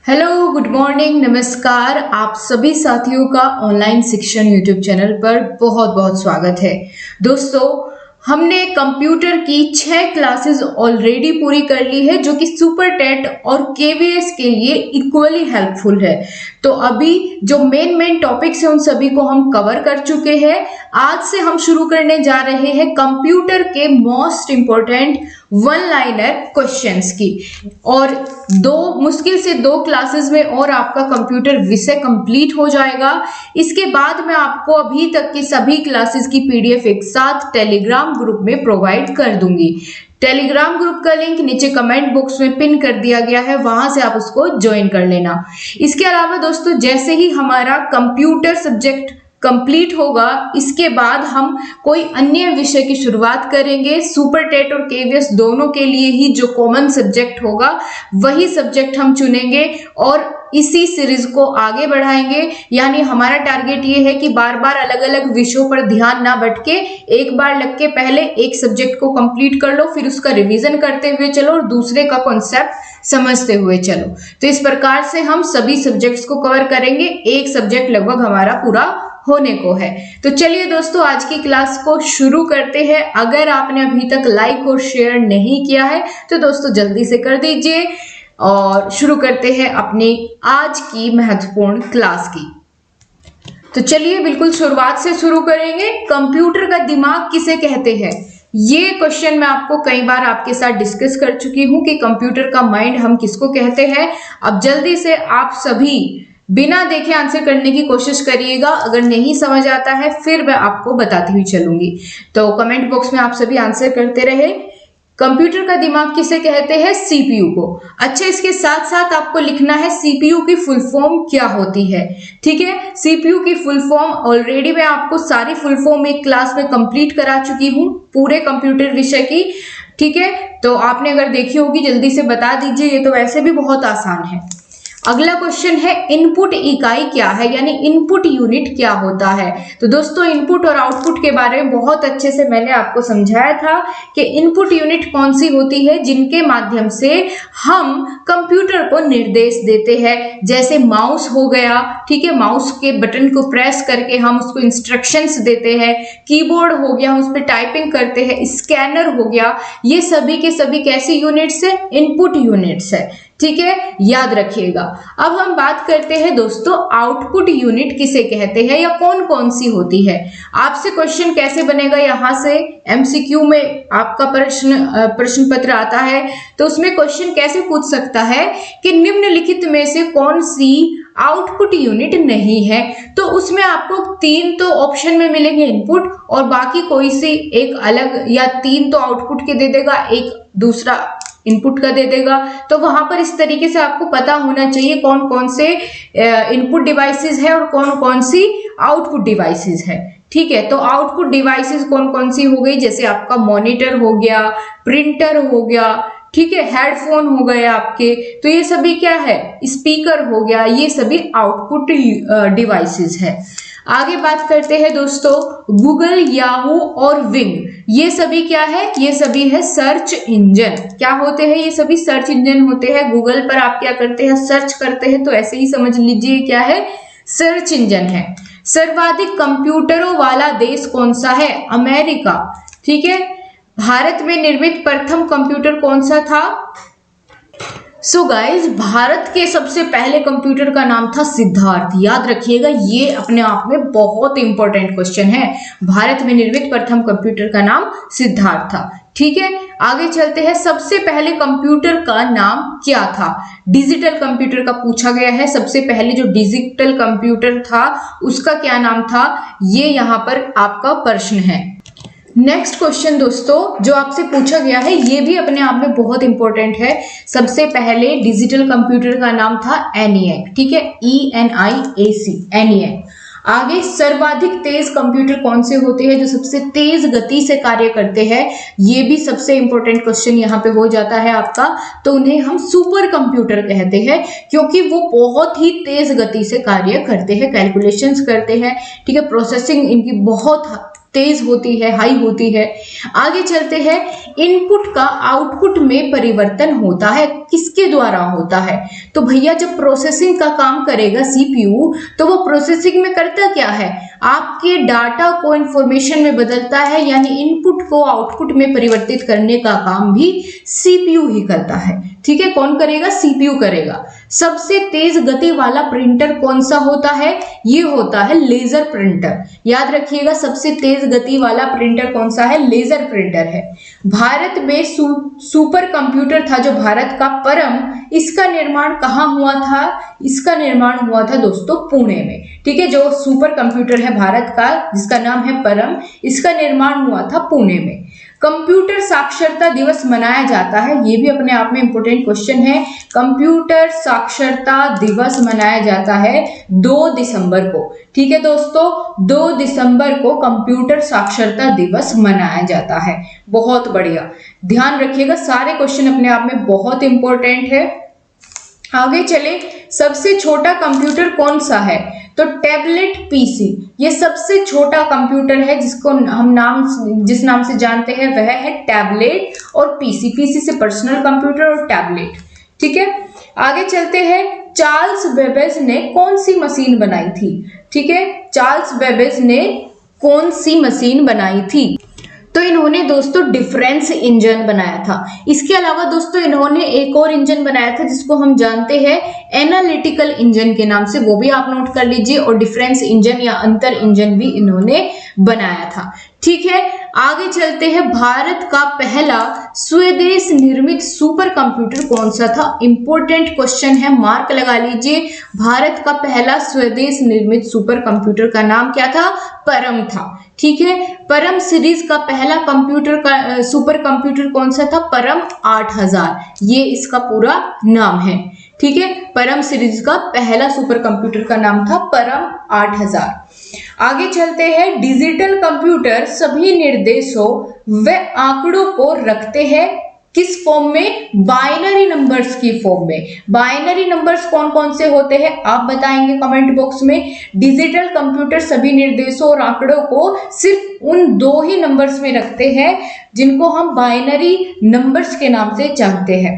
Hello, good morning, नमस्कार। आप सभी साथियों का ऑनलाइन शिक्षण यूट्यूब चैनल पर बहुत बहुत स्वागत है। दोस्तों, हमने कंप्यूटर की 6 क्लासेस ऑलरेडी पूरी कर ली है, जो कि सुपर टेट और केवीएस के लिए इक्वली हेल्पफुल है। तो अभी जो मेन टॉपिक्स है उन सभी को हम कवर कर चुके हैं। आज से हम शुरू करने जा रहे हैं कंप्यूटर के most important one liner questions की, और मुश्किल से 2 क्लासेस में और आपका कंप्यूटर विषय कंप्लीट हो जाएगा। इसके बाद मैं आपको अभी तक की सभी क्लासेस की पीडीएफ एक साथ टेलीग्राम ग्रुप में प्रोवाइड कर दूंगी। टेलीग्राम ग्रुप का लिंक नीचे कमेंट बॉक्स में पिन कर दिया गया है, वहां से आप उसको ज्वाइन कर लेना। इसके अलावा दोस्तों, जैसे ही हमारा कंप्यूटर सब्जेक्ट कंप्लीट होगा, इसके बाद हम कोई अन्य विषय की शुरुआत करेंगे। सुपर टेट और केवीएस दोनों के लिए ही जो कॉमन सब्जेक्ट होगा वही सब्जेक्ट हम चुनेंगे और इसी सीरीज को आगे बढ़ाएंगे। यानी हमारा टारगेट ये है कि बार बार अलग अलग विषयों पर ध्यान ना भटके, एक बार लग के पहले एक सब्जेक्ट को कंप्लीट कर लो, फिर उसका रिवीजन करते हुए चलो और दूसरे का कॉन्सेप्ट समझते हुए चलो। तो इस प्रकार से हम सभी सब्जेक्ट्स को कवर करेंगे। एक सब्जेक्ट लगभग हमारा पूरा होने को है। तो चलिए दोस्तों, आज की क्लास को शुरू करते हैं। अगर आपने अभी तक लाइक और शेयर नहीं किया है तो दोस्तों जल्दी से कर दीजिए और शुरू करते हैं अपनी आज की महत्वपूर्ण क्लास की। तो चलिए बिल्कुल शुरुआत से शुरू करेंगे। कंप्यूटर का दिमाग किसे कहते हैं? ये क्वेश्चन मैं आपको कई बार आपके साथ डिस्कस कर चुकी हूं कि कंप्यूटर का माइंड हम किसको कहते हैं। अब जल्दी से आप सभी बिना देखे आंसर करने की कोशिश करिएगा। अगर नहीं समझ आता है फिर मैं आपको बताती हुई चलूंगी। तो कमेंट बॉक्स में आप सभी आंसर करते रहे। कंप्यूटर का दिमाग किसे कहते हैं? सीपीयू को। अच्छा, इसके साथ साथ आपको लिखना है सीपीयू की फुल फॉर्म क्या होती है। ठीक है, सीपीयू की फुल फॉर्म ऑलरेडी मैं आपको सारी फुल फॉर्म एक क्लास में कंप्लीट करा चुकी हूँ, पूरे कंप्यूटर विषय की। ठीक है, तो आपने अगर देखी होगी जल्दी से बता दीजिए, ये तो वैसे भी बहुत आसान है। अगला क्वेश्चन है, इनपुट इकाई क्या है, यानी इनपुट यूनिट क्या होता है। तो दोस्तों, इनपुट और आउटपुट के बारे में बहुत अच्छे से मैंने आपको समझाया था कि इनपुट यूनिट कौन सी होती है, जिनके माध्यम से हम कंप्यूटर को निर्देश देते हैं। जैसे माउस हो गया, ठीक है, माउस के बटन को प्रेस करके हम उसको इंस्ट्रक्शंस देते हैं। कीबोर्ड हो गया, हम उस पर टाइपिंग करते हैं। स्कैनर हो गया, ये सभी के सभी कैसी यूनिट्स है? इनपुट यूनिट्स है। ठीक है, याद रखिएगा। अब हम बात करते हैं दोस्तों, आउटपुट यूनिट किसे कहते हैं या कौन कौन सी होती है। आपसे क्वेश्चन कैसे बनेगा, यहां से एमसीक्यू में आपका प्रश्न पत्र आता है, तो उसमें क्वेश्चन कैसे पूछ सकता है कि निम्नलिखित में से कौन सी आउटपुट यूनिट नहीं है। तो उसमें आपको 3 तो ऑप्शन में मिलेंगे इनपुट, और बाकी कोई सी एक अलग, या 3 तो आउटपुट के दे देगा, एक दूसरा इनपुट का दे देगा। तो वहां पर इस तरीके से आपको पता होना चाहिए कौन कौन से इनपुट डिवाइसेस है और कौन कौन सी आउटपुट डिवाइसेस है। ठीक है, तो आउटपुट डिवाइसेस कौन कौन सी हो गई, जैसे आपका मॉनिटर हो गया, प्रिंटर हो गया, ठीक है, हेडफोन हो गए आपके, तो ये सभी क्या है? स्पीकर हो गया, ये सभी आउटपुट डिवाइसेस है। आगे बात करते हैं दोस्तों, गूगल, याहू और विंग, ये सभी क्या है? ये सभी है सर्च इंजन। क्या होते हैं? ये सभी सर्च इंजन होते हैं। गूगल पर आप क्या करते हैं? सर्च करते हैं, तो ऐसे ही समझ लीजिए क्या है? सर्च इंजन है। सर्वाधिक कंप्यूटरों वाला देश कौन सा है? अमेरिका। ठीक है, भारत में निर्मित प्रथम कंप्यूटर कौन सा था? सो गाइज, भारत के सबसे पहले कंप्यूटर का नाम था सिद्धार्थ। याद रखिएगा, ये अपने आप में बहुत इंपॉर्टेंट क्वेश्चन है। भारत में निर्मित प्रथम कंप्यूटर का नाम सिद्धार्थ था। ठीक है, आगे चलते हैं। सबसे पहले कंप्यूटर का नाम क्या था? डिजिटल कंप्यूटर का पूछा गया है। सबसे पहले जो डिजिटल कंप्यूटर था उसका क्या नाम था, ये यहाँ पर आपका प्रश्न है। नेक्स्ट क्वेश्चन दोस्तों जो आपसे पूछा गया है, ये भी अपने आप में बहुत इंपॉर्टेंट है। सबसे पहले डिजिटल कंप्यूटर का नाम था ENIAC। ठीक है, ENIAC, ENIAC। आगे, सर्वाधिक तेज कंप्यूटर कौन से होते हैं, जो सबसे तेज गति से कार्य करते हैं? ये भी सबसे इंपॉर्टेंट क्वेश्चन यहाँ पे हो जाता है आपका। तो उन्हें हम सुपर कंप्यूटर कहते हैं, क्योंकि वो बहुत ही तेज गति से कार्य करते हैं, कैलकुलेशंस करते हैं। ठीक है, प्रोसेसिंग इनकी बहुत तेज होती है, हाई होती है। आगे चलते हैं, इनपुट का आउटपुट में परिवर्तन होता है, किसके द्वारा होता है? तो भैया जब प्रोसेसिंग का काम करेगा सीपीयू, तो वो प्रोसेसिंग में करता क्या है? आपके डाटा को इंफॉर्मेशन में बदलता है, यानी इनपुट को आउटपुट में परिवर्तित करने का काम भी सीपीयू ही करता है। ठीक है, कौन करेगा? सीपीयू करेगा। सबसे तेज गति वाला प्रिंटर कौन सा होता है? ये होता है लेजर प्रिंटर। याद रखिएगा, सबसे तेज गति वाला प्रिंटर कौन सा है? लेजर प्रिंटर है। भारत में सुपर कंप्यूटर था जो भारत का परम, इसका निर्माण कहाँ हुआ था? इसका निर्माण हुआ था दोस्तों पुणे में। ठीक है, जो सुपर कंप्यूटर है भारत का जिसका नाम है परम, इसका निर्माण हुआ था पुणे में। कंप्यूटर साक्षरता दिवस मनाया जाता है, ये भी अपने आप में इंपॉर्टेंट क्वेश्चन है। कंप्यूटर साक्षरता दिवस मनाया जाता है 2 दिसंबर को। ठीक है दोस्तों, 2 दिसंबर को कंप्यूटर साक्षरता दिवस मनाया जाता है। बहुत बढ़िया, ध्यान रखिएगा, सारे क्वेश्चन अपने आप में बहुत इंपॉर्टेंट है। आगे चले, सबसे छोटा कंप्यूटर कौन सा है? तो टैबलेट पीसी, ये सबसे छोटा कंप्यूटर है जिसको हम जिस नाम से जानते हैं वह है टैबलेट, और पीसी, पीसी से पर्सनल कंप्यूटर और टैबलेट। ठीक है, आगे चलते हैं। चार्ल्स बेबेज ने कौन सी मशीन बनाई थी? ठीक है, चार्ल्स बेबेज ने कौन सी मशीन बनाई थी? तो इन्होंने दोस्तों डिफरेंस इंजन बनाया था। इसके अलावा दोस्तों इन्होंने एक और इंजन बनाया था जिसको हम जानते हैं एनालिटिकल इंजन के नाम से, वो भी आप नोट कर लीजिए। और डिफरेंस इंजन या अंतर इंजन भी इन्होंने बनाया था। ठीक है, आगे चलते हैं। भारत का पहला स्वदेश निर्मित सुपर कंप्यूटर कौन सा था? इंपॉर्टेंट क्वेश्चन है, मार्क लगा लीजिए। भारत का पहला स्वदेश निर्मित सुपर कंप्यूटर का नाम क्या था? परम था। ठीक है, परम सीरीज का पहला कंप्यूटर का सुपर कंप्यूटर कौन सा था? परम 8000, ये इसका पूरा नाम है। ठीक है, परम सीरीज का पहला सुपर कंप्यूटर का नाम था परम 8000। आगे चलते हैं। डिजिटल कंप्यूटर सभी निर्देशों व आंकड़ों को रखते हैं किस फॉर्म में? बाइनरी नंबर्स की फॉर्म में। बाइनरी नंबर्स कौन कौन से होते हैं आप बताएंगे कमेंट बॉक्स में। डिजिटल कंप्यूटर सभी निर्देशों और आंकड़ों को सिर्फ उन 2 ही नंबर्स में रखते हैं जिनको हम बाइनरी नंबर्स के नाम से जानते हैं।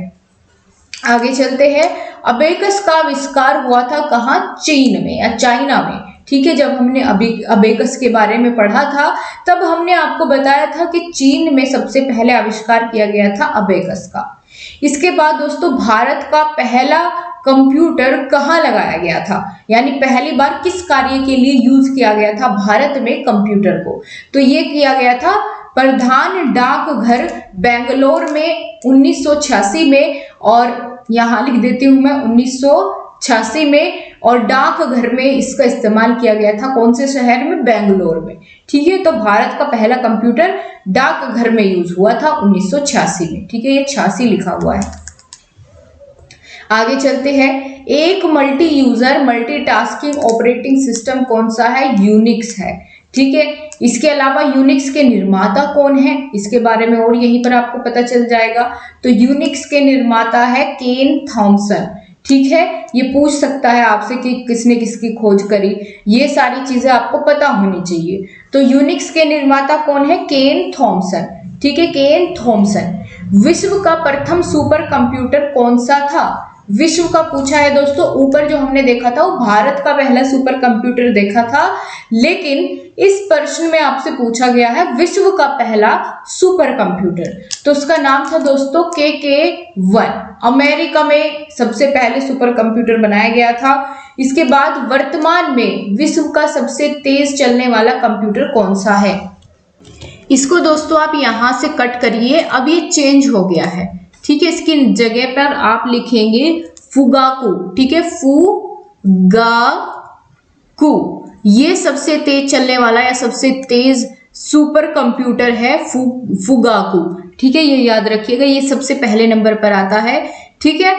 आगे चलते हैं। अबेकस का आविष्कार हुआ था कहाँ? चीन में या चाइना में। ठीक है, जब हमने अबेकस के बारे में पढ़ा था तब हमने आपको बताया था कि चीन में सबसे पहले आविष्कार किया गया था अबेकस का। इसके बाद दोस्तों भारत का पहला कंप्यूटर कहाँ लगाया गया था, यानी पहली बार किस कार्य के लिए यूज किया गया था भारत में कंप्यूटर को? तो ये किया गया था प्रधान डाकघर बेंगलोर में 1986 में, और यहाँ लिख देती हूँ मैं 1986 में, और डाकघर में इसका इस्तेमाल किया गया था कौन से शहर में? बेंगलोर में। ठीक है, तो भारत का पहला कंप्यूटर डाकघर में यूज हुआ था 1986 में। ठीक है, ये 86 लिखा हुआ है। आगे चलते हैं। एक multi user multitasking operating system कौन सा है? यूनिक्स है। ठीक है, इसके अलावा यूनिक्स के निर्माता कौन है इसके बारे में और यहीं पर आपको पता चल जाएगा। तो यूनिक्स के निर्माता है केन थॉमसन। ठीक है, ये पूछ सकता है आपसे कि किसने किसकी खोज करी, ये सारी चीजें आपको पता होनी चाहिए। तो यूनिक्स के निर्माता कौन है? केन थॉमसन। ठीक है, केन थॉमसन। विश्व का प्रथम सुपर कंप्यूटर कौन सा था? विश्व का पूछा है दोस्तों। ऊपर जो हमने देखा था वो भारत का पहला सुपर कंप्यूटर देखा था, लेकिन इस प्रश्न में आपसे पूछा गया है विश्व का पहला सुपर कंप्यूटर, तो उसका नाम था दोस्तों KK-1। अमेरिका में सबसे पहले सुपर कंप्यूटर बनाया गया था। इसके बाद वर्तमान में विश्व का सबसे तेज चलने वाला कंप्यूटर कौन सा है? इसको दोस्तों आप यहां से कट करिए, अब ये चेंज हो गया है। ठीक है, इसकी जगह पर आप लिखेंगे फुगाकू। ठीक है, फुगाकू, ये सबसे तेज चलने वाला या सबसे तेज सुपर कंप्यूटर है फुगाकू। ठीक है, ये याद रखिएगा, ये सबसे पहले नंबर पर आता है। ठीक है,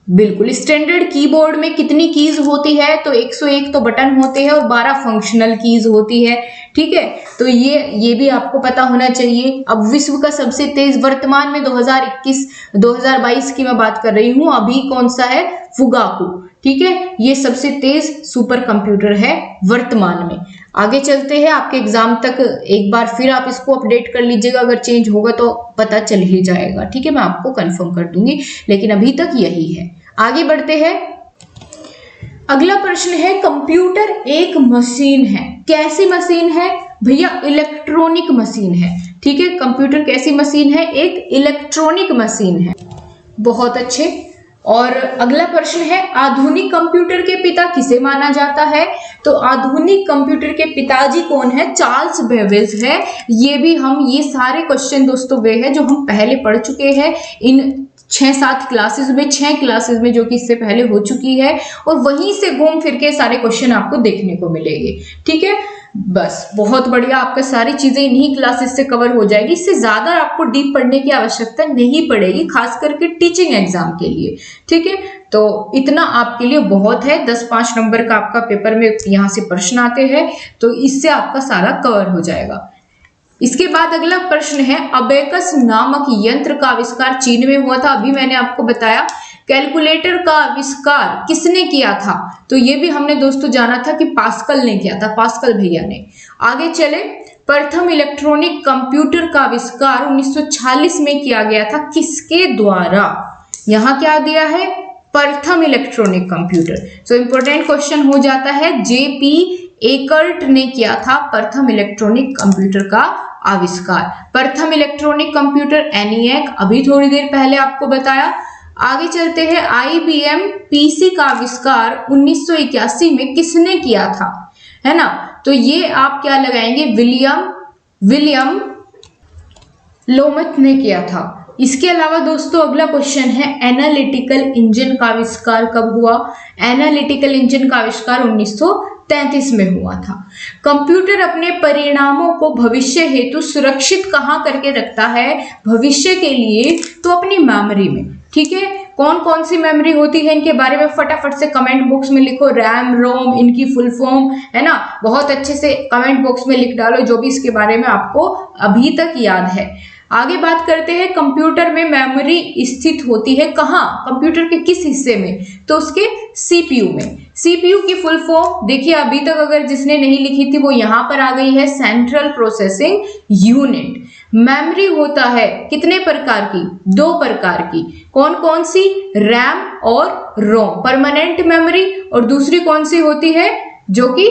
बिल्कुल। स्टैंडर्ड कीबोर्ड में कितनी कीज होती है? तो 101 तो बटन होते हैं और 12 फंक्शनल कीज होती है। ठीक है, तो ये भी आपको पता होना चाहिए। अब विश्व का सबसे तेज वर्तमान में 2022 की मैं बात कर रही हूं, अभी कौन सा है? फुगाकू। ठीक है, ये सबसे तेज सुपर कंप्यूटर है वर्तमान में। आगे चलते हैं, आपके एग्जाम तक एक बार फिर आप इसको अपडेट कर लीजिएगा, अगर चेंज होगा तो पता चल ही जाएगा, ठीक है, मैं आपको कंफर्म कर दूंगी, लेकिन अभी तक यही है। आगे बढ़ते हैं। अगला प्रश्न है, कंप्यूटर एक मशीन है। कैसी मशीन है भैया? इलेक्ट्रॉनिक मशीन है, ठीक है। कंप्यूटर कैसी मशीन है? एक इलेक्ट्रॉनिक मशीन है। बहुत अच्छे। और अगला प्रश्न है, आधुनिक कंप्यूटर के पिता किसे माना जाता है? तो आधुनिक कंप्यूटर के पिताजी कौन है? चार्ल्स बेबेज है। ये सारे क्वेश्चन दोस्तों वे हैं जो हम पहले पढ़ चुके हैं इन 6-7 क्लासेस में, 6 क्लासेस में जो कि इससे पहले हो चुकी है, और वहीं से घूम फिर के सारे क्वेश्चन आपको देखने को मिलेंगे, ठीक है। बस बहुत बढ़िया, आपका सारी चीजें इन्हीं क्लासेस से कवर हो जाएगी। इससे ज्यादा आपको डीप पढ़ने की आवश्यकता नहीं पड़ेगी, खास करके टीचिंग एग्जाम के लिए, ठीक है। तो इतना आपके लिए बहुत है। 10-5 नंबर का आपका पेपर में यहाँ से प्रश्न आते हैं, तो इससे आपका सारा कवर हो जाएगा। इसके बाद अगला प्रश्न है, अबेकस नामक यंत्र का आविष्कार चीन में हुआ था। अभी मैंने आपको बताया कैलकुलेटर का आविष्कार किसने किया था, तो ये भी हमने दोस्तों जाना था कि पास्कल ने किया था, पास्कल भैया ने। आगे चले, प्रथम इलेक्ट्रॉनिक कंप्यूटर का आविष्कार 1946 में किया गया था, किसके द्वारा? यहाँ क्या दिया है? प्रथम electronic computer. So important question हो जाता है, जेपी एकर्ट ने किया था प्रथम इलेक्ट्रॉनिक कंप्यूटर का आविष्कार। प्रथम इलेक्ट्रॉनिक कंप्यूटर एनिएक, अभी थोड़ी देर पहले आपको बताया। आगे चलते हैं, आईबीएम पीसी का आविष्कार 1981 में किसने किया था, है ना? तो ये आप क्या लगाएंगे? विलियम लोमथ ने किया था। इसके अलावा दोस्तों अगला क्वेश्चन है, एनालिटिकल इंजन का आविष्कार कब हुआ? एनालिटिकल इंजन का आविष्कार 1933 में हुआ था। कंप्यूटर अपने परिणामों को भविष्य हेतु सुरक्षित कहाँ करके रखता है भविष्य के लिए? तो अपनी मेमोरी में, ठीक है। कौन कौन सी मेमोरी होती है, इनके बारे में फटाफट से कमेंट बॉक्स में लिखो। रैम, रोम, इनकी फुल फॉर्म, है ना? बहुत अच्छे से कमेंट बॉक्स में लिख डालो जो भी इसके बारे में आपको अभी तक याद है। आगे बात करते हैं, कंप्यूटर में मेमोरी स्थित होती है कहाँ? कंप्यूटर के किस हिस्से में? तो उसके सीपीयू में। सीपीयू की फुल फॉर्म देखिए, अभी तक अगर जिसने नहीं लिखी थी वो यहाँ पर आ गई है, सेंट्रल प्रोसेसिंग यूनिट। मेमोरी होता है कितने प्रकार की? 2 प्रकार की। कौन कौन सी? रैम और रोम, परमानेंट मेमोरी, और दूसरी कौन सी होती है जो कि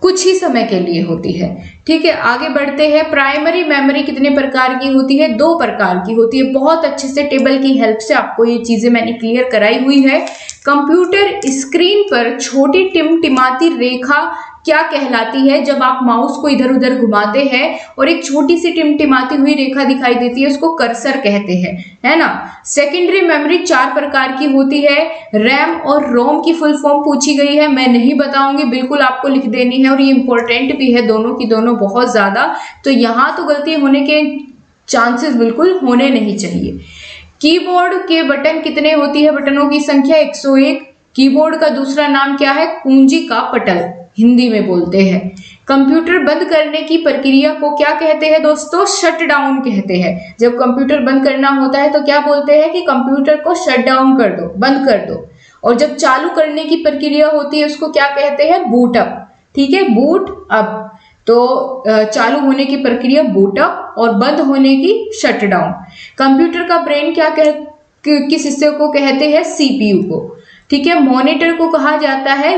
कुछ ही समय के लिए होती है, ठीक है। आगे बढ़ते हैं, प्राइमरी मेमोरी कितने प्रकार की होती है? 2 प्रकार की होती है। बहुत अच्छे से टेबल की हेल्प से आपको ये चीजें मैंने क्लियर कराई हुई है। कंप्यूटर स्क्रीन पर छोटी टिमटिमाती रेखा क्या कहलाती है? जब आप माउस को इधर उधर घुमाते हैं और एक छोटी सी टिमटिमाती हुई रेखा दिखाई देती है, उसको कर्सर कहते हैं, है ना। सेकेंडरी मेमोरी 4 प्रकार की होती है। रैम और रोम की फुल फॉर्म पूछी गई है, मैं नहीं बताऊंगी, बिल्कुल आपको लिख देनी है, और ये इंपॉर्टेंट भी है दोनों की दोनों बहुत ज्यादा, तो यहाँ तो गलती होने के चांसेस बिल्कुल होने नहीं चाहिए। कीबोर्ड के बटन कितने होती है? बटनों की संख्या 101। कीबोर्ड का दूसरा नाम क्या है? कुंजी का पटल, हिंदी में बोलते हैं। कंप्यूटर बंद करने की प्रक्रिया को क्या कहते हैं दोस्तों? शट डाउन कहते हैं। जब कंप्यूटर बंद करना होता है तो क्या बोलते हैं कि कंप्यूटर को शट डाउन कर दो, बंद कर दो। और जब चालू करने की प्रक्रिया होती है उसको क्या कहते हैं? बूट अप, ठीक है, बूट अप। तो चालू होने की प्रक्रिया बूट अप और बंद होने की शट डाउन। कंप्यूटर का ब्रेन किस हिस्से को कहते हैं? सीपीयू को, ठीक है। मॉनिटर को कहा जाता है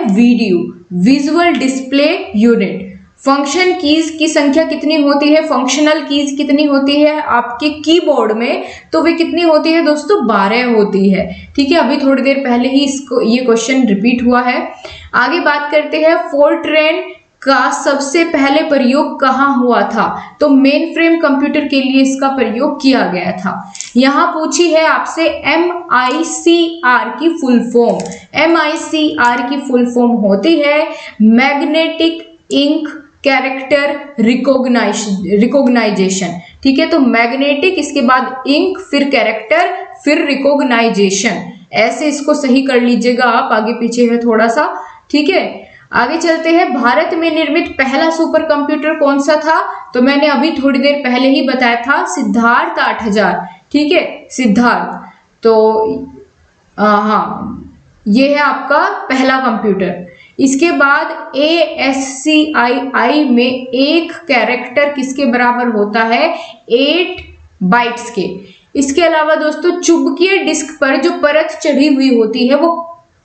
visual display unit. Function keys की संख्या कितनी होती है? फंक्शनल कीज कितनी होती है आपके कीबोर्ड में? तो वे कितनी होती है दोस्तों? 12 होती है, ठीक है। अभी थोड़ी देर पहले ही ये क्वेश्चन रिपीट हुआ है। आगे बात करते हैं, फोर्ट्रेन का सबसे पहले प्रयोग कहाँ हुआ था? तो मेन फ्रेम कंप्यूटर के लिए इसका प्रयोग किया गया था। यहाँ पूछी है आपसे MICR की फुल फॉर्म। MICR की फुल फॉर्म होती है मैग्नेटिक इंक कैरेक्टर रिकॉग्नाइजेशन, ठीक है। तो मैग्नेटिक, इसके बाद इंक, फिर कैरेक्टर, फिर रिकॉग्नाइजेशन, ऐसे इसको सही कर लीजिएगा आप, आगे पीछे है थोड़ा सा, ठीक है। आगे चलते हैं, भारत में निर्मित पहला सुपर कंप्यूटर कौन सा था? तो मैंने अभी थोड़ी देर पहले ही बताया था, सिद्धार्थ 8000, ठीक है, सिद्धार्थ। तो हाँ, ये है आपका पहला कंप्यूटर। इसके बाद ASCII में एक कैरेक्टर किसके बराबर होता है? 8 बाइट्स के। इसके अलावा दोस्तों चुंबकीय डिस्क पर जो परत चढ़ी हुई होती है वो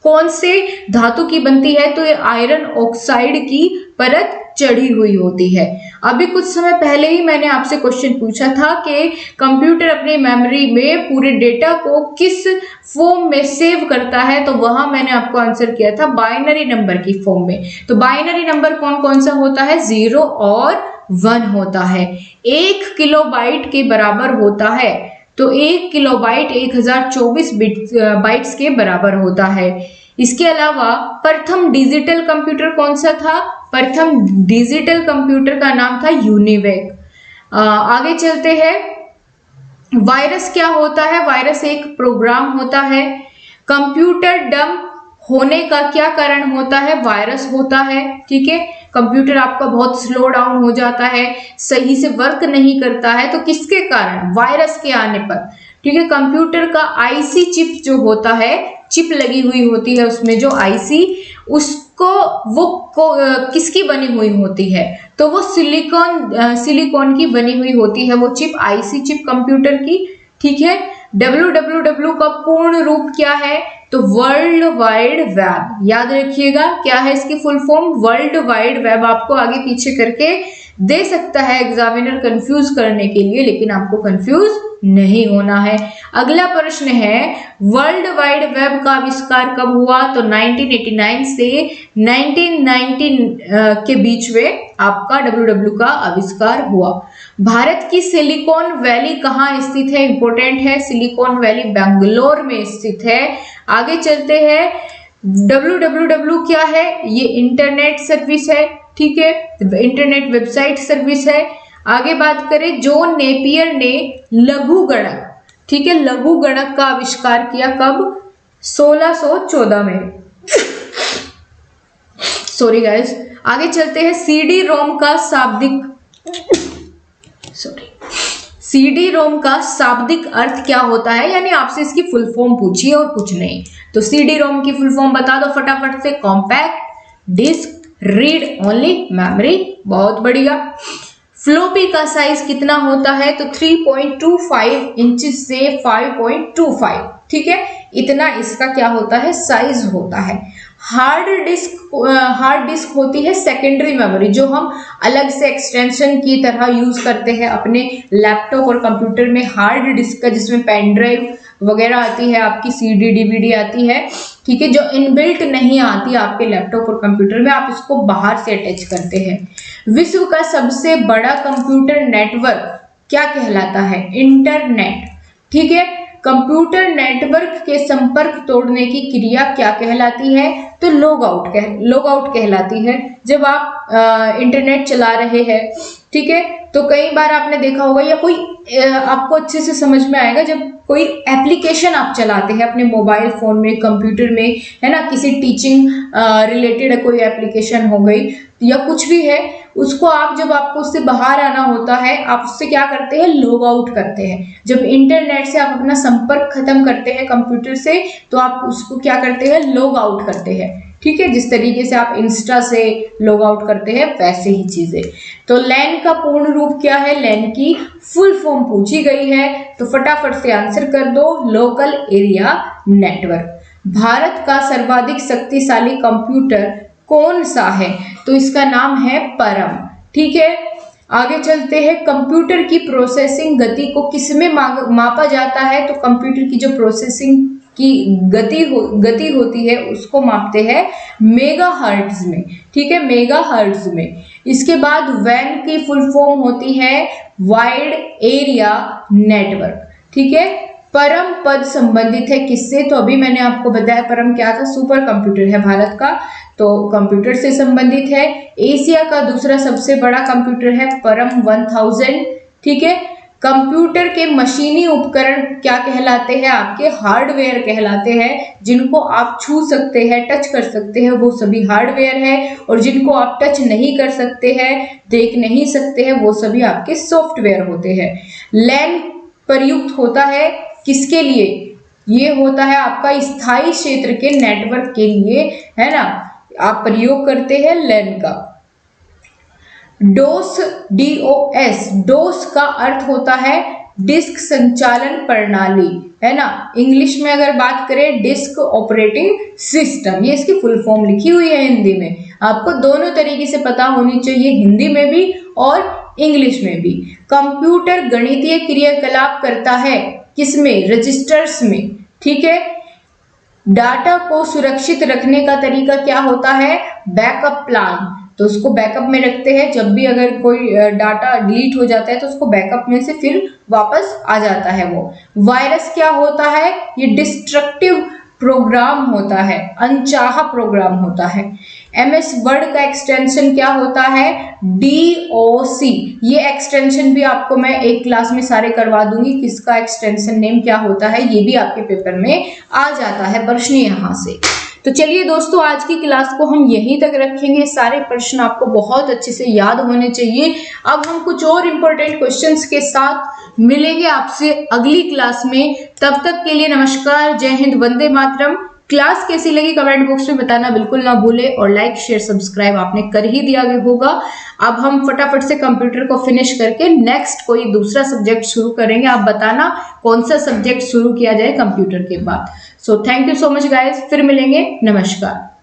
कौन से धातु की बनती है? तो ये आयरन ऑक्साइड की परत चढ़ी हुई होती है। अभी कुछ समय पहले ही मैंने आपसे क्वेश्चन पूछा था कि कंप्यूटर अपनी मेमोरी में पूरे डेटा को किस फॉर्म में सेव करता है, तो वहां मैंने आपको आंसर किया था बाइनरी नंबर की फॉर्म में। तो बाइनरी नंबर कौन कौन सा होता है? 0 और 1 होता है। 1 किलोबाइट के बराबर होता है, तो 1 किलोबाइट 1024 बाइट्स के बराबर होता है। इसके अलावा प्रथम डिजिटल कंप्यूटर कौन सा था? प्रथम डिजिटल कंप्यूटर का नाम था यूनिवेक। आगे चलते हैं। वायरस क्या होता है? वायरस एक प्रोग्राम होता है। कंप्यूटर डम होने का क्या कारण होता है? वायरस होता है। ठीक है, कंप्यूटर आपका बहुत स्लो डाउन हो जाता है, सही से वर्क नहीं करता है, तो किसके कारण? वायरस के आने पर। ठीक है, कंप्यूटर का आईसी चिप जो होता है, चिप लगी हुई होती है उसमें जो आईसी, उसको वो किसकी बनी हुई होती है? तो वो सिलिकॉन की बनी हुई होती है वो चिप, आईसी चिप कंप्यूटर की। ठीक है, www का पूर्ण रूप क्या है? तो वर्ल्ड वाइड वेब। याद रखिएगा क्या है इसकी full form? World wide web. आपको आगे पीछे करके दे सकता है एग्जामिनर कंफ्यूज करने के लिए, लेकिन आपको कंफ्यूज नहीं होना है। अगला प्रश्न है, वर्ल्ड वाइड वेब का आविष्कार कब हुआ? तो 1989 से 1990 के बीच में आपका www का आविष्कार हुआ। भारत की सिलिकॉन वैली कहाँ स्थित है? इंपॉर्टेंट है, सिलिकॉन वैली बेंगलोर में स्थित है। आगे चलते हैं, www क्या है? ये इंटरनेट सर्विस है। ठीक है, इंटरनेट वेबसाइट सर्विस है। आगे बात करें, जॉन नेपियर ने लघु गणक, ठीक है, लघु गणक का आविष्कार किया कब? 1614 में। Sorry guys. आगे चलते हैं, सीडी रोम का शाब्दिक अर्थ क्या होता है? यानी आपसे इसकी फुल फॉर्म पूछिए और कुछ नहीं। तो सीडी रोम की फुल फॉर्म बता दो फटाफट से। Compact disc read only memory. बहुत बढ़िया। फ्लोपी का साइज कितना होता है? तो 3.25 इंच से 5.25। ठीक है, इतना इसका क्या होता है? साइज होता है। हार्ड डिस्क होती है सेकेंडरी मेमोरी, जो हम अलग से एक्सटेंशन की तरह यूज करते हैं अपने लैपटॉप और कंप्यूटर में। हार्ड डिस्क का जिसमें पेन ड्राइव वगैरह आती है, आपकी सीडी डीवीडी आती है, ठीक है, जो इनबिल्ट नहीं आती आपके लैपटॉप और कंप्यूटर में, आप इसको बाहर से अटैच करते हैं। विश्व का सबसे बड़ा कंप्यूटर नेटवर्क क्या कहलाता है? इंटरनेट। ठीक है, कंप्यूटर नेटवर्क के संपर्क तोड़ने की क्रिया क्या कहलाती है? तो लॉग आउट कहलाती है। जब आप इंटरनेट चला रहे हैं, ठीक है, तो कई बार आपने देखा होगा, या कोई आपको अच्छे से समझ में आएगा, जब कोई एप्लीकेशन आप चलाते हैं अपने मोबाइल फोन में, कंप्यूटर में, है ना, किसी टीचिंग रिलेटेड कोई एप्लीकेशन हो गई या कुछ भी है, उसको जब आपको उससे बाहर आना होता है, आप उससे क्या करते हैं? लॉग आउट करते हैं। जब इंटरनेट से आप अपना संपर्क खत्म करते हैं कंप्यूटर से, तो आप उसको क्या करते हैं? लॉग आउट करते हैं। ठीक है, जिस तरीके से आप इंस्टा से लॉग आउट करते हैं, वैसे ही चीजें। तो लैन का पूर्ण रूप क्या है? लैन की फुल फॉर्म पूछी गई है, तो फटाफट से आंसर कर दो, लोकल एरिया नेटवर्क। भारत का सर्वाधिक शक्तिशाली कंप्यूटर कौन सा है? तो इसका नाम है परम। ठीक है, आगे चलते हैं, कंप्यूटर की प्रोसेसिंग गति को किसमें मापा जाता है? तो कंप्यूटर की जो प्रोसेसिंग की गति होती है उसको मापते हैं मेगाहर्ट्ज में। ठीक है, मेगाहर्ट्ज में। इसके बाद वैन की फुल फॉर्म होती है वाइड एरिया नेटवर्क। ठीक है, परम पद संबंधित है किससे? तो अभी मैंने आपको बताया परम क्या था, सुपर कंप्यूटर है भारत का, तो कंप्यूटर से संबंधित है। एशिया का दूसरा सबसे बड़ा कंप्यूटर है परम 1000। ठीक है, कंप्यूटर के मशीनी उपकरण क्या कहलाते हैं? आपके हार्डवेयर कहलाते हैं। जिनको आप छू सकते हैं, टच कर सकते हैं, वो सभी हार्डवेयर है, और जिनको आप टच नहीं कर सकते हैं, देख नहीं सकते हैं, वो सभी आपके सॉफ्टवेयर होते हैं। लैन प्रयुक्त होता है किसके लिए? ये होता है आपका स्थायी क्षेत्र के नेटवर्क के लिए, है ना। आप प्रयोग करते हैं लैन का। डोस, DOS, डोस का अर्थ होता है डिस्क संचालन प्रणाली, है ना। इंग्लिश में अगर बात करें डिस्क ऑपरेटिंग सिस्टम, ये इसकी फुल फॉर्म लिखी हुई है हिंदी में। आपको दोनों तरीके से पता होनी चाहिए, हिंदी में भी और इंग्लिश में भी। कंप्यूटर गणितीय क्रियाकलाप करता है किसमें? रजिस्टर्स में, ठीक है। डाटा को सुरक्षित रखने का तरीका क्या होता है? बैकअप प्लान, तो उसको बैकअप में रखते हैं। जब भी अगर कोई डाटा डिलीट हो जाता है तो उसको बैकअप में से फिर वापस आ जाता है वो। वायरस क्या होता है? ये डिस्ट्रक्टिव प्रोग्राम होता है, अनचाहा प्रोग्राम होता है। MS वर्ड का एक्सटेंशन क्या होता है? DOC। ये एक्सटेंशन भी आपको मैं एक क्लास में सारे करवा दूंगी, किसका एक्सटेंशन नेम क्या होता है, ये भी आपके पेपर में आ जाता है प्रश्न यहाँ से। तो चलिए दोस्तों, आज की क्लास को हम यहीं तक रखेंगे। सारे प्रश्न आपको बहुत अच्छे से याद होने चाहिए। अब हम कुछ और इम्पोर्टेंट क्वेश्चंस के साथ मिलेंगे आपसे अगली क्लास में। तब तक के लिए नमस्कार, जय हिंद, वंदे मातरम। क्लास कैसी लगी कमेंट बॉक्स में बताना बिल्कुल ना भूले, और लाइक शेयर सब्सक्राइब आपने कर ही दिया होगा। अब हम फटाफट से कंप्यूटर को फिनिश करके नेक्स्ट कोई दूसरा सब्जेक्ट शुरू करेंगे। आप बताना कौन सा सब्जेक्ट शुरू किया जाए कंप्यूटर के बाद। So thank you so much guys, फिर मिलेंगे, नमस्कार।